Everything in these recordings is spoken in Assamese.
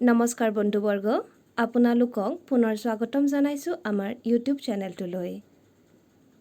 নমস্কাৰ বন্ধুবৰ্গ আপোনালোকক পুনৰ স্বাগতম জনাইছো আমাৰ ইউটিউব চেনেলটোলৈ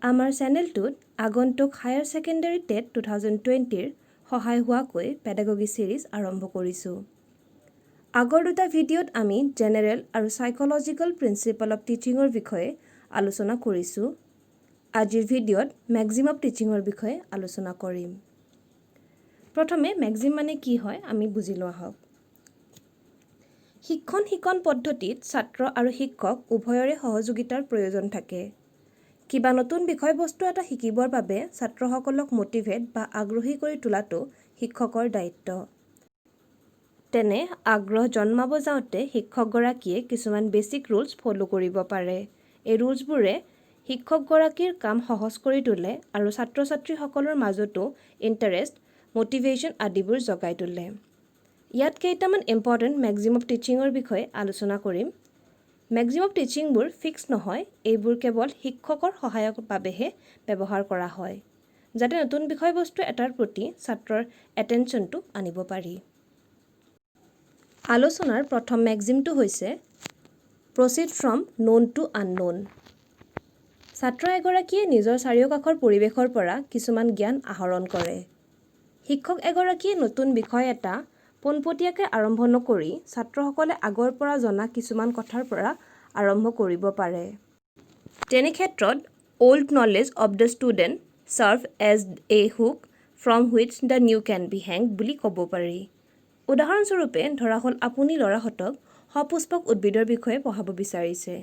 আমাৰ চেনেলটোত আগন্তুক হায়াৰ সেকেন্ডাৰী টেট 2020 ৰ সহায় হোৱাকৈ পেডাগজি সিৰিজ আৰম্ভ কৰিছো আগৰ দুটা ভিডিঅ'ত আমি জেনাৰেল আৰু সাইকোলজিকেল প্ৰিন্সিপল অফ টিচিংৰ বিষয়ে আলোচনা কৰিছো আজিৰ ভিডিঅ'ত ম্যাক্সিম অফ টিচিংৰ বিষয়ে আলোচনা কৰিম প্ৰথমে ম্যাক্সিম মানে কি হয় আমি বুজি লোৱা হওক শিক্ষণ পদ্ধতিত ছাত্ৰ আৰু শিক্ষক উভয়ৰে সহযোগিতাৰ প্ৰয়োজন থাকে কিবা নতুন বিষয়বস্তু এটা শিকিবৰ বাবে ছাত্ৰসকলক মোটিভেট বা আগ্ৰহী কৰি তোলাটো শিক্ষকৰ দায়িত্ব তেনে আগ্ৰহ জন্মাব যাওঁতে শিক্ষকগৰাকীয়ে কিছুমান বেসিক ৰুলছ ফলো কৰিব পাৰে এই ৰুলছবোৰে শিক্ষকগৰাকীৰ কাম সহজ কৰি তোলে আৰু ছাত্ৰ-ছাত্ৰীসকলৰ মাজতো ইন্টাৰেষ্ট মোটিভেশ্যন আদিবোৰ জগাই তোলে ইয়াত কেইটামান ইম্পৰ্টেন্ট ম্যাক্সিম অফ টিচিংৰ বিষয়ে আলোচনা কৰিম ম্যাক্সিম অফ টিচিংবোৰ ফিক্স নহয় এইবোৰ কেৱল শিক্ষকৰ সহায়ৰ বাবেহে ব্যৱহাৰ কৰা হয় যাতে নতুন বিষয়বস্তু এটাৰ প্ৰতি ছাত্ৰৰ এটেনশ্যনটো আনিব পাৰি আলোচনাৰ প্ৰথম ম্যাক্সিমটো হৈছে proceed from known to unknown ছাত্ৰ এগৰাকীয়ে নিজৰ চাৰিওকাষৰ পৰিৱেশৰ পৰা কিছুমান জ্ঞান আহৰণ কৰে শিক্ষক এগৰাকীয়ে নতুন বিষয় এটা পোনপটীয়াকৈ আৰম্ভ নকৰি ছাত্ৰসকলে আগৰ পৰা জনা কিছুমান কথাৰ পৰা আৰম্ভ কৰিব পাৰে তেনে ক্ষেত্ৰত old knowledge of the student serve as a hook from which the new can be hanged বুলি ক'ব পাৰি উদাহৰণস্বৰূপে ধৰা হ'ল আপুনি ল'ৰাহঁতক সপুষ্পক উদ্ভিদৰ বিষয়ে পঢ়াব বিচাৰিছে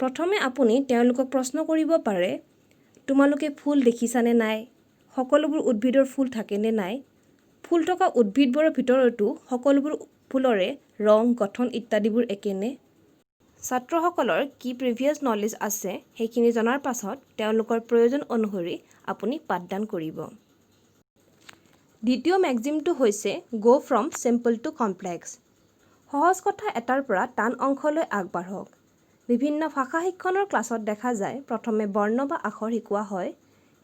প্ৰথমে আপুনি তেওঁলোকক প্ৰশ্ন কৰিব পাৰে তোমালোকে ফুল দেখিছানে নাই সকলোবোৰ উদ্ভিদৰ ফুল থাকে নে নাই ফুল থকা উদ্ভিদবোৰৰ ভিতৰতো সকলোবোৰ ফুলৰে ৰং গঠন ইত্যাদিবোৰ একেনে ছাত্ৰসকলৰ কি প্ৰিভিয়াছ নলেজ আছে সেইখিনি জনাৰ পাছত তেওঁলোকৰ প্ৰয়োজন অনুসৰি আপুনি পাঠদান কৰিব দ্বিতীয় ম্যাক্সিমটো হৈছে গো ফ্ৰম সিম্পল টু কমপ্লেক্স সহজ কথা এটাৰ পৰা টান অংশলৈ আগবাঢ়ক বিভিন্ন ভাষা শিক্ষণৰ ক্লাছত দেখা যায় প্ৰথমে বৰ্ণ বা আখৰ শিকোৱা হয়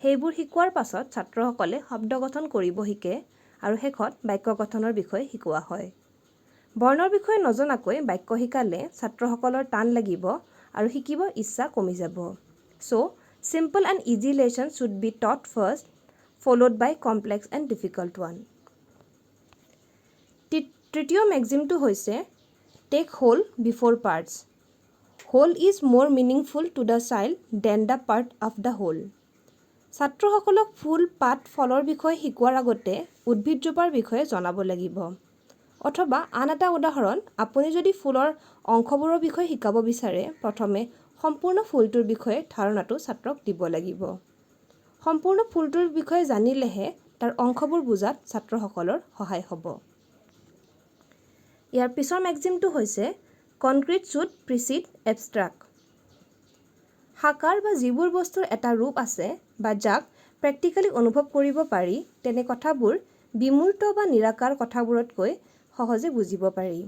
সেইবোৰ শিকোৱাৰ পাছত ছাত্ৰসকলে শব্দ গঠন কৰিব শিকে আৰু শেষত বাক্য গঠনৰ বিষয়ে শিকোৱা হয় বৰ্ণৰ বিষয়ে নজনাকৈ বাক্য শিকালে ছাত্ৰসকলৰ টান লাগিব আৰু শিকিব ইচ্ছা কমি যাব so simple and easy lesson should be taught first followed by complex and difficult one তৃতীয় ম্যাক্সিমটো হৈছে take whole before parts whole is more meaningful to the child than the part of the whole ছাত্ৰসকলক ফুল পাত ফলৰ বিষয়ে শিকোৱাৰ আগতে উদ্ভিদজোপাৰ বিষয়ে জনাব লাগিব অথবা আন এটা উদাহৰণ আপুনি যদি ফুলৰ অংশবোৰৰ বিষয়ে শিকাব বিচাৰে প্ৰথমে সম্পূৰ্ণ ফুলটোৰ বিষয়ে ধাৰণাটো ছাত্ৰক দিব লাগিব সম্পূৰ্ণ ফুলটোৰ বিষয়ে জানিলেহে তাৰ অংশবোৰ বুজাত ছাত্ৰসকলৰ সহায় হ'ব ইয়াৰ পিছৰ ম্যাক্সিমটো হৈছে কনক্ৰিট শুড প্ৰিচিড এবষ্ট্ৰাক্ট সাকাৰ বা যিবোৰ বস্তুৰ এটা ৰূপ আছে বা যাক প্ৰেক্টিক্যালি অনুভৱ কৰিব পাৰি তেনে কথাবোৰ বিমূৰ্ত বা নিৰাকাৰ কথাবোৰতকৈ সহজে বুজিব পাৰি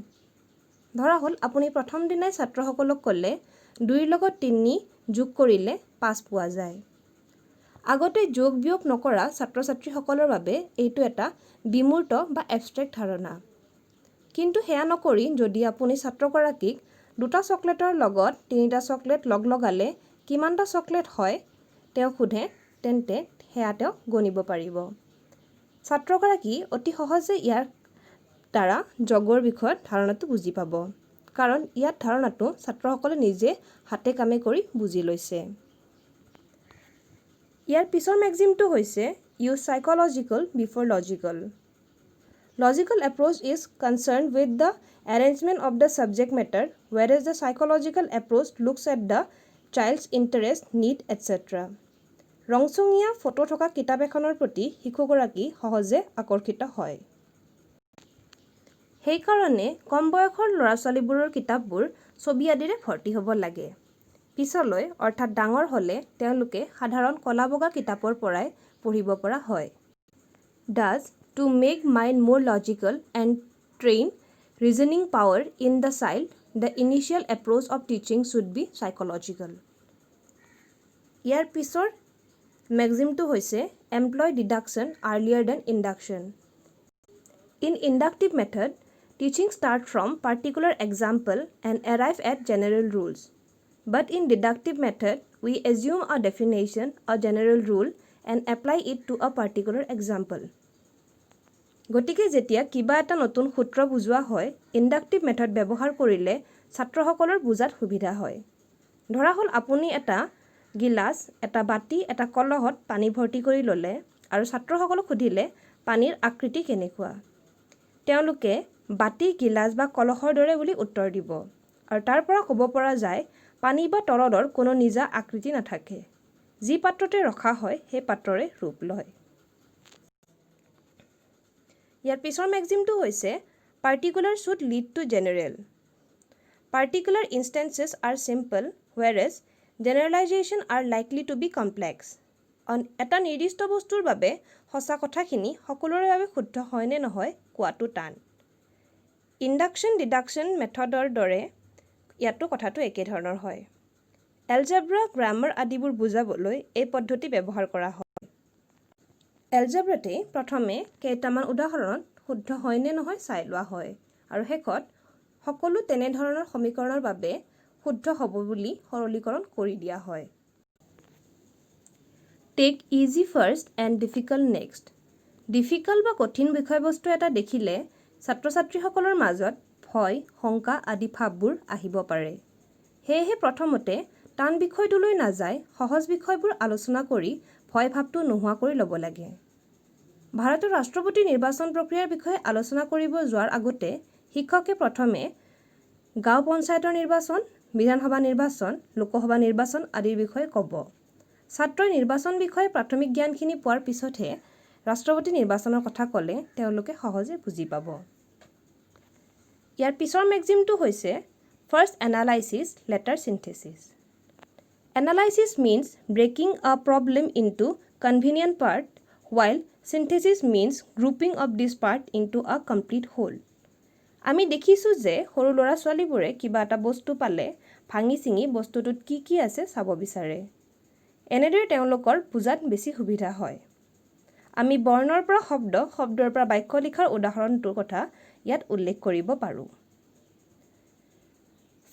ধৰা হ'ল আপুনি প্ৰথম দিনাই ছাত্ৰসকলক ক'লে 2 ৰ লগত 3 যোগ কৰিলে 5 পোৱা যায় আগতে যোগ বিয়োগ নকৰা ছাত্ৰ-ছাত্ৰীসকলৰ বাবে এইটো এটা বিমূৰ্ত বা এবষ্ট্ৰেক্ট ধাৰণা কিন্তু হেয়া নকৰি যদি আপুনি ছাত্ৰগৰাকীক দুটা চকলেটৰ লগত তিনিটা চকলেট লগালে কিমানটা চকলেট হয় তেওঁ খুধে তেন্তে হেয়া তেওঁ গণিব পাৰিব ছাত্ৰগৰাকী অতি সহজে ইয়াৰ দ্বাৰা যোগৰ বিষয়ত ধাৰণাটো বুজি পাব কাৰণ ইয়াত ধাৰণাটো ছাত্ৰসকলে নিজে হাতে কামে কৰি বুজি লৈছে ইয়াৰ পিছৰ ম্যাক্সিমটো হৈছে use psychological before logical logical approach is concerned with the arrangement of the subject matter whereas the psychological approach looks at the child's interest need etc ৰংচঙীয়া ফটো থকা কিতাপ এখনৰ প্ৰতি শিশুগৰাকী সহজে আকৰ্ষিত হয় সেই কাৰণে কম বয়সৰ ল'ৰা-ছোৱালীবোৰৰ কিতাপবোৰ ছবি আদিৰে ভৰ্তি হ'ব লাগে পিছলৈ অৰ্থাৎ ডাঙৰ হ'লে তেওঁলোকে সাধাৰণ কলা-বগা কিতাপৰ পৰাই পঢ়িব পৰা হয় does to make mind more logical and train reasoning power in the child the initial approach of teaching should be psychological ইয়াৰ পিছৰ ম্যাক্সিমটো হৈছে employ deduction earlier than induction in inductive method Teaching start from particular example and arrive at general rules. But in deductive method, we assume a definition, a general rule, and apply it to a particular example. গতিকে যেতিয়া কিবা এটা নতুন সূত্ৰ বুজোৱা হয়, ইন্ডাক্টিভ মেথড ব্যৱহাৰ কৰিলে ছাত্ৰসকলৰ বুজাত সুবিধা হয়। ধৰা হ'ল আপুনি এটা গিলাস, এটা বাটি, এটা কলহত পানী ভৰ্তি কৰি ল'লে আৰু ছাত্ৰসকলক সুধিলে পানীৰ আকৃতি কেনেকুৱা। তেওঁলোকে বাটি, গিলাস বা কলহৰ দৰে বুলি উত্তৰ দিব আৰু তাৰ পৰা ক'ব পৰা যায় পানী বা তৰলৰ কোনো নিজা আকৃতি নাথাকে। যি পাত্ৰতে ৰখা হয় সেই পাত্ৰৰে ৰূপ লয়। ইয়াৰ পিছৰ মেক্সিমটো হৈছে particular should lead to general. Particular instances are simple whereas generalization are likely to be complex. এটা নিৰ্দিষ্ট বস্তুৰ বাবে সঁচা কথাখিনি সকলোৰে বাবে শুদ্ধ হয় নে নহয় কোৱাটো টান। ইন্ডাকশ্যন ডিডাকশ্যন মেথডৰ দৰে ইয়াতো কথাটো একেধৰণৰ হয়। এলজেব্ৰা, গ্ৰামাৰ আদিবোৰ বুজাবলৈ এই পদ্ধতি ব্যৱহাৰ কৰা হয়। এলজেব্ৰাতে প্ৰথমে কেইটামান উদাহৰণত শুদ্ধ হয় নে নহয় চাই লোৱা হয় আৰু শেষত সকলো তেনেধৰণৰ সমীকৰণৰ বাবে শুদ্ধ হ'ব বুলি সৰলীকৰণ কৰি দিয়া হয়। Take easy first and difficult next. Difficult বা কঠিন বিষয়বস্তু এটা দেখিলে ছাত্ৰ-ছাত্ৰীসকলৰ মাজত ভয়, শংকা আদি ভাৱবোৰ আহিব পাৰে। সেয়েহে প্ৰথমতে টান বিষয়টোলৈ নাযায় সহজ বিষয়বোৰ আলোচনা কৰি ভয় ভাৱটো নোহোৱা কৰি ল'ব লাগে। ভাৰতৰ ৰাষ্ট্ৰপতি নিৰ্বাচন প্ৰক্ৰিয়াৰ বিষয়ে আলোচনা কৰিব যোৱাৰ আগতে শিক্ষকে প্ৰথমে গাঁও পঞ্চায়তৰ নিৰ্বাচন, বিধানসভা নিৰ্বাচন, লোকসভা নিৰ্বাচন আদিৰ বিষয়ে ক'ব। ছাত্ৰই নিৰ্বাচন বিষয়ে প্ৰাথমিক জ্ঞানখিনি পোৱাৰ পিছতহে ৰাষ্ট্ৰপতি নিৰ্বাচনৰ কথা ক'লে তেওঁলোকে সহজে বুজি পাব। ইয়াৰ পিছৰ মেক্সিমটো হৈছে first analysis, letter synthesis. Analysis means breaking a problem into convenient part, while synthesis means grouping of this part into a complete whole. আমি দেখিছোঁ যে সৰু ল'ৰা ছোৱালীবোৰে কিবা এটা বস্তু পালে ভাঙি চিঙি বস্তুটোত কি কি আছে চাব বিচাৰে। এনেদৰে তেওঁলোকৰ বুজাত বেছি সুবিধা হয়। আমি বৰ্ণৰ পৰা শব্দ, শব্দৰ পৰা বাক্য লিখাৰ উদাহৰণটোৰ কথা ইয়াত উল্লেখ কৰিব পাৰোঁ।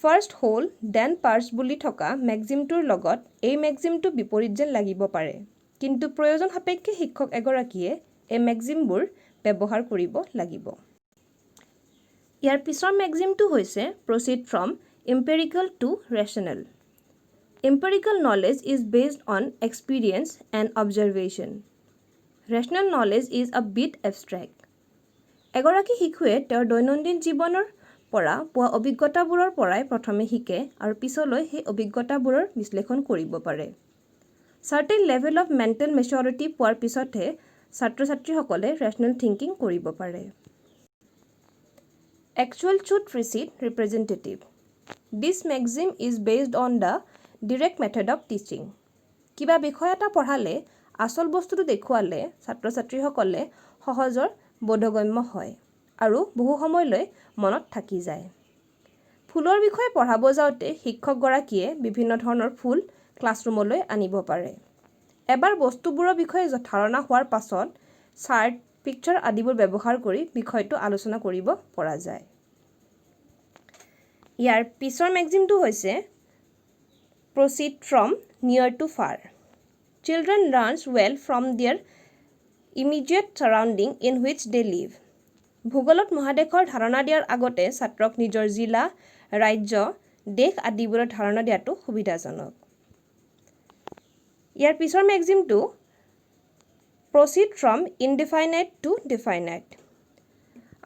ফাৰ্ষ্ট হোল দেন পাৰ্টছ বুলি থকা মেক্সিমটোৰ লগত এই মেক্সিমটো বিপৰীত যেন লাগিব পাৰে, কিন্তু প্ৰয়োজন সাপেক্ষে শিক্ষক এগৰাকীয়ে এই মেক্সিমবোৰ ব্যৱহাৰ কৰিব লাগিব। ইয়াৰ পিছৰ মেক্সিমটো হৈছে proceed from empirical to rational. Empirical knowledge is based on experience and observation. Rational knowledge is a bit abstract. এগৰাকী শিশুৱে তেওঁৰ দৈনন্দিন জীৱনৰ পৰা পোৱা অভিজ্ঞতাবোৰৰ পৰাই প্ৰথমে শিকে আৰু পিছলৈ সেই অভিজ্ঞতাবোৰৰ বিশ্লেষণ কৰিব পাৰে। Certain level of mental maturity পোৱাৰ পিছতহে ছাত্ৰ-ছাত্ৰীসকলে rational thinking কৰিব পাৰে। Actual should precede representative. This maxim is based on the direct method of teaching. কিবা বিষয় এটা পঢ়ালে আচল বস্তুটো দেখুৱালে ছাত্ৰ-ছাত্ৰীসকলে সহজৰ বোধগম্য হয় আৰু বহু সময়লৈ মনত থাকি যায়। ফুলৰ বিষয়ে পঢ়াব যাওঁতে শিক্ষকগৰাকীয়ে বিভিন্ন ধৰণৰ ফুল ক্লাছৰুমলৈ আনিব পাৰে। এবাৰ বস্তুবোৰৰ বিষয়ে ধাৰণা হোৱাৰ পাছত চাৰ্ট, পিকচাৰ আদিবোৰ ব্যৱহাৰ কৰি বিষয়টো আলোচনা কৰিব পৰা যায়। ইয়াৰ পিছৰ মেক্সিমটো হৈছে proceed from near to far. Children learn well from their immediate surrounding in which they live. ভূগোলত মহাদেশৰ ধাৰণা দিয়াৰ আগতে ছাত্ৰক নিজৰ জিলা, ৰাজ্য, দেশ আদিবোৰৰ ধাৰণা দিয়াটো সুবিধাজনক। ইয়াৰ পিছৰ মেক্সিমটো proceed from indefinite to definite.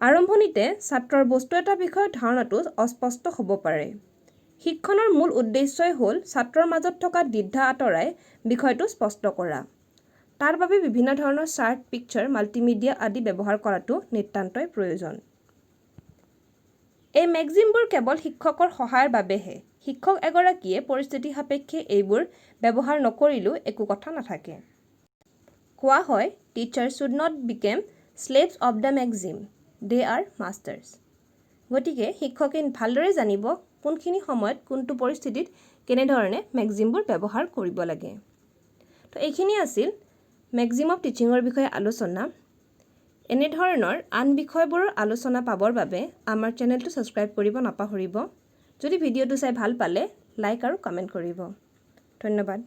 আৰম্ভণিতে ছাত্ৰৰ বস্তু এটা বিষয়ৰ ধাৰণাটো অস্পষ্ট হ'ব পাৰে। শিক্ষণৰ মূল উদ্দেশ্যই হ'ল ছাত্ৰৰ মাজত থকা দ্বিধা আঁতৰাই বিষয়টো স্পষ্ট কৰা। তাৰ বাবে বিভিন্ন ধৰণৰ চাৰ্ট, পিকচাৰ, মাল্টিমিডিয়া আদি ব্যৱহাৰ কৰাটো নিতান্তই প্ৰয়োজন। এই মেক্সিমবোৰ কেৱল শিক্ষকৰ সহায়ৰ বাবেহে। শিক্ষক এগৰাকীয়ে পৰিস্থিতি সাপেক্ষে এইবোৰ ব্যৱহাৰ নকৰিলেও একো কথা নাথাকে। কোৱা হয় teacher should not become slaves of the maxim. They are masters. গতিকে শিক্ষকে ভালদৰে জানিব কোনখিনি সময়ত কোনটো পৰিস্থিতিত কেনেধৰণে মেক্সিমবোৰ ব্যৱহাৰ কৰিব লাগে। তো এইখিনি আছিল মেক্সিম অফ টিচিঙৰ বিষয়ে আলোচনা। এনেধৰণৰ আন বিষয়বোৰৰ আলোচনা পাবৰ বাবে আমাৰ চেনেলটো ছাবস্ক্ৰাইব কৰিব নাপাহৰিব। যদি ভিডিঅ'টো চাই ভাল পালে লাইক আৰু কমেণ্ট কৰিব। ধন্যবাদ।